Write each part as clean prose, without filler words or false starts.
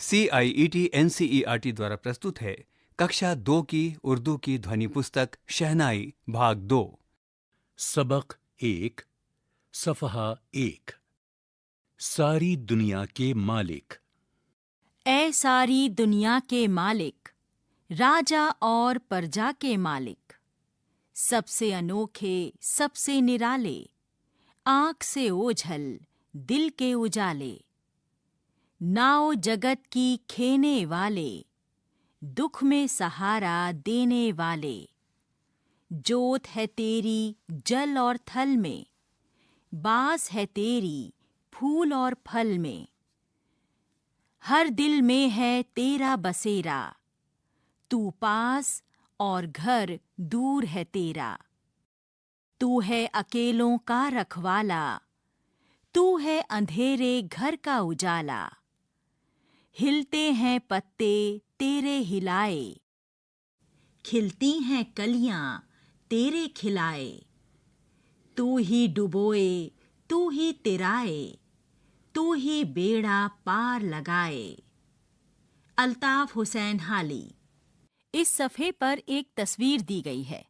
CIET NCERT द्वारा प्रस्तुत है कक्षा 2 की उर्दू की ध्वनि पुस्तक शहनाई भाग 2। सबक 1 सफ़हा 1। सारी दुनिया के मालिक। ऐ सारी दुनिया के मालिक, राजा और प्रजा के मालिक, सबसे अनोखे सबसे निराले, आँख से ओझल दिल के उजाले, नाव जगत की खेने वाले, दुख में सहारा देने वाले, जोत है तेरी जल और थल में, बास है तेरी फूल और फल में, हर दिल में है तेरा बसेरा, तू पास और घर दूर है तेरा, तू है अकेलों का रखवाला, तू है अंधेरे घर का उजाला, हिलते हैं पत्ते तेरे हिलाए, खिलती हैं कलियां तेरे खिलाए, तू ही डुबोए तू ही तिराए, तू ही बेड़ा पार लगाए। अल्ताफ हुसैन हाली। इस सफ़े पर एक तस्वीर दी गई है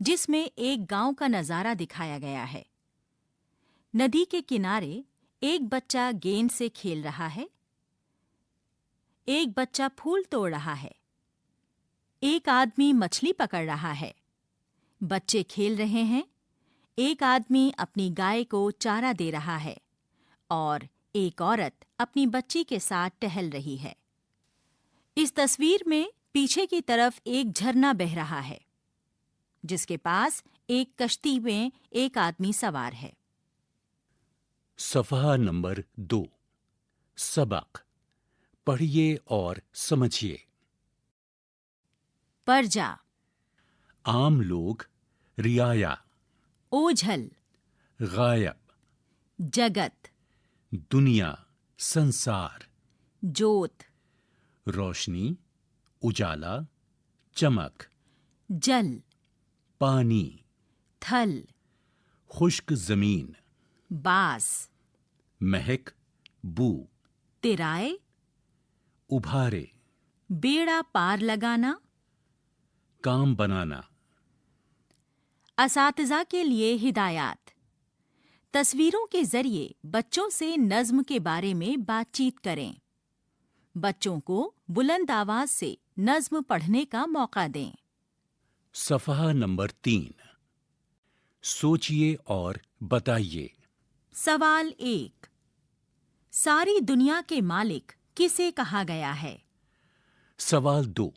जिसमें एक गांव का नज़ारा दिखाया गया है। नदी के किनारे एक बच्चा गेंद से खेल रहा है, एक बच्चा फूल तोड़ रहा है, एक आदमी मछली पकड़ रहा है, बच्चे खेल रहे हैं, एक आदमी अपनी गाय को चारा दे रहा है और एक औरत अपनी बच्ची के साथ टहल रही है। इस तस्वीर में पीछे की तरफ एक झरना बह रहा है जिसके पास एक कश्ती में एक आदमी सवार है। सफ़हा नंबर 2। सबक पढ़िए और समझिए। प्रजा, आम लोग, रियाया, ओझल, गायब, जगत, दुनिया, संसार, जोत, रोशनी, उजाला, चमक, जल, पानी, थल, खुश्क जमीन, बास, महक, बू, तिराए, उभारे, बेड़ा पार लगाना। काम बनाना। असातिज़ा के लिए हिदायत। तस्वीरों के जरिए बच्चों से नज़्म के बारे में बातचीत करें। बच्चों को बुलंद आवाज से नज़्म पढ़ने का मौका दें। सफ़हा नंबर 3। सोचिए और बताइए। सवाल 1। सारी दुनिया के मालिक किसे कहा गया है? सवाल 2।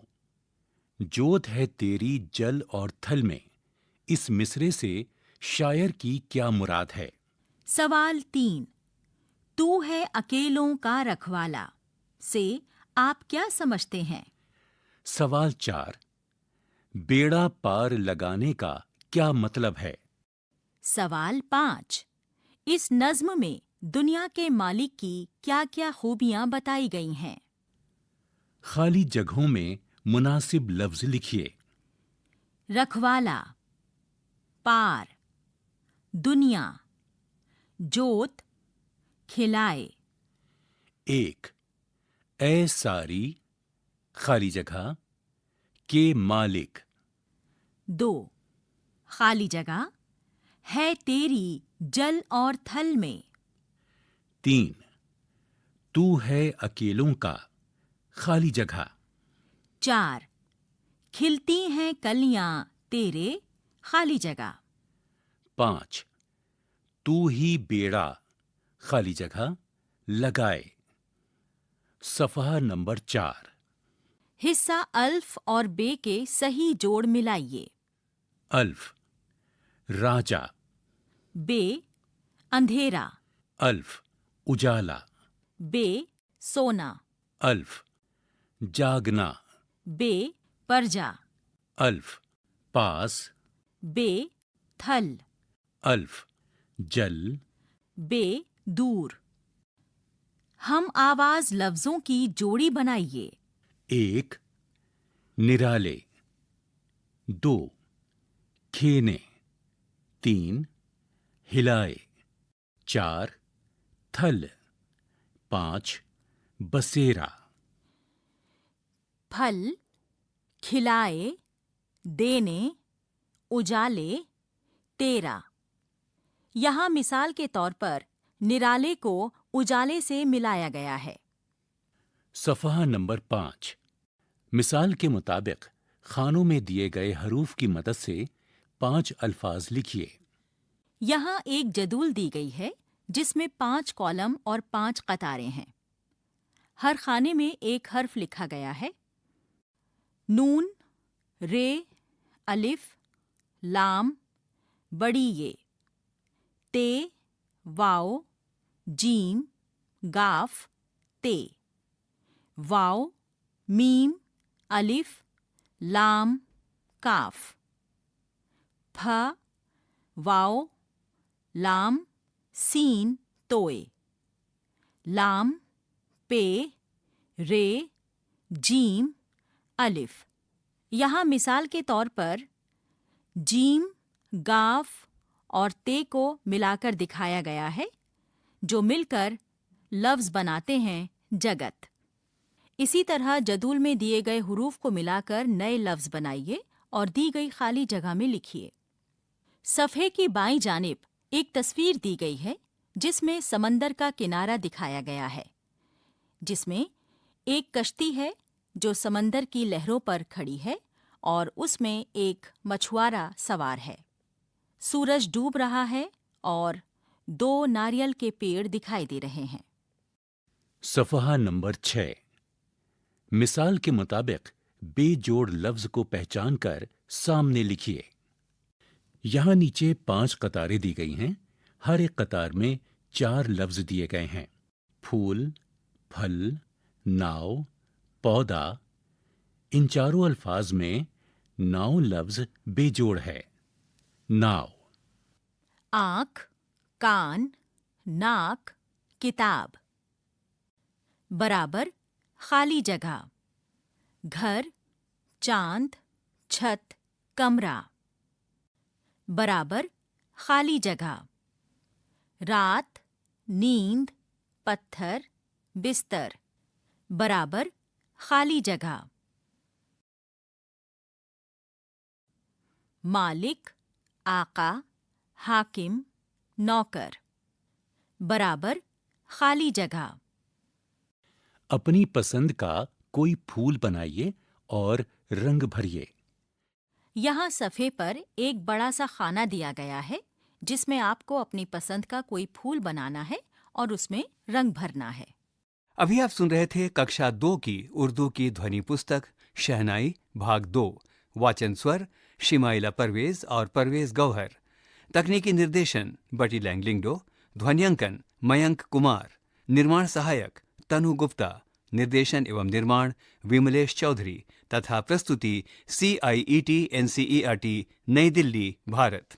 जोत है तेरी जल और थल में, इस मिसरे से शायर की क्या मुराद है? सवाल 3। तू है अकेलों का रखवाला से आप क्या समझते हैं? सवाल 4। बेड़ा पार लगाने का क्या मतलब है? सवाल 5। इस नज़्म में दुनिया के मालिक की क्या-क्या खूबियां बताई गई हैं? खाली जगहों में मुनासिब लफ्ज लिखिए। रखवाला, पार, दुनिया, जोत, खिलाए। 1। ए सारी, खाली जगह, के मालिक। 2। खाली जगह, है तेरी जल और थल में। 3। तू है अकेलों का, खाली जगह। 4। खिलती हैं कलियां तेरे, खाली जगह। 5। तू ही बेड़ा, खाली जगह, लगाए। सफ़हा नंबर 4। हिस्सा अल्फ और बे के सही जोड़ मिलाइए। अल्फ, राजा। बे, अंधेरा। अल्फ, उजाला। बे, सोना। अल्फ, जागना। बे, प्रजा। अल्फ, पास। बे, थल। अल्फ, जल। बे, दूर। हम आवाज लफ्जों की जोड़ी बनाइए। 1 निराले, 2 खेने, 3 हिलाए, 4 थल, 5 बसेरा। फल, खिलाए, देने, उजाले, तेरा। यहाँ मिसाल के तौर पर निराले को उजाले से मिलाया गया है। सफ़हा नंबर 5। मिसाल के मुताबिक खानों में दिए गए हरूफ की मदद से 5 अल्फाज लिखिए। यहाँ एक जदूल दी गई है जिसमें 5 कॉलम और 5 कतारें हैं। हर खाने में एक हर्फ लिखा गया है। नून, रे, अलिफ, लाम, बड़ी ये, ते, वाओ, जीम, गाफ, ते, वाओ, मीम, अलिफ, लाम, काफ, फ, वाओ, लाम, सीन, तोए, लाम, पे, रे, जीम, अलिफ। यहाँ मिसाल के तौर पर जीम, गाफ और ते को मिलाकर दिखाया गया है, जो मिलकर लफ्ज बनाते हैं जगत। इसी तरह जदूल में दिए गए हुरूफ को मिलाकर नए लफ्ज बनाइए और दी गई खाली जगह में लिखिए। सफ़े की बाईं जानिब एक तस्वीर दी गई है जिसमें समंदर का किनारा दिखाया गया है, जिसमें एक कश्ती है जो समंदर की लहरों पर खड़ी है और उसमें एक मछुआरा सवार है। सूरज डूब रहा है और 2 नारियल के पेड़ दिखाई दे रहे हैं। सफ़हा नंबर 6। मिसाल के मुताबिक बेजोड़ लफ्ज को पहचानकर सामने लिखिए। यहाँ नीचे 5 कतारें दी गई हैं। हर एक कतार में 4 लफ्ज दिए गए हैं। फूल, फल, नाव, पौधा। इन चारों अल्फाज में नाव लफ्ज बेजोड़ है। नाव। आँख, कान, नाक, किताब। बराबर, खाली जगह। घर, चांद, छत, कमरा। बराबर, खाली जगह। रात, नींद, पत्थर, बिस्तर। बराबर, खाली जगह। मालिक, आका, हाकिम, नौकर। बराबर, खाली जगह। अपनी पसंद का कोई फूल बनाइए और रंग भरिए। यहाँ सफ़े पर एक बड़ा सा खाना दिया गया है जिसमें आपको अपनी पसंद का कोई फूल बनाना है और उसमें रंग भरना है। अभी आप सुन रहे थे कक्षा 2 की उर्दू की ध्वनि पुस्तक शहनाई भाग 2। वाचन स्वर शिमाइला परवेज और परवेज गौहर। तकनीकी निर्देशन बटी लैंगलिंगडो। ध्वन्यांकन मयंक कुमार। निर्माण सहायक तनु गुप्ता। निर्देशन एवं निर्माण विमलेश चौधरी तथा प्रस्तुति CIET NCERT नई दिल्ली भारत।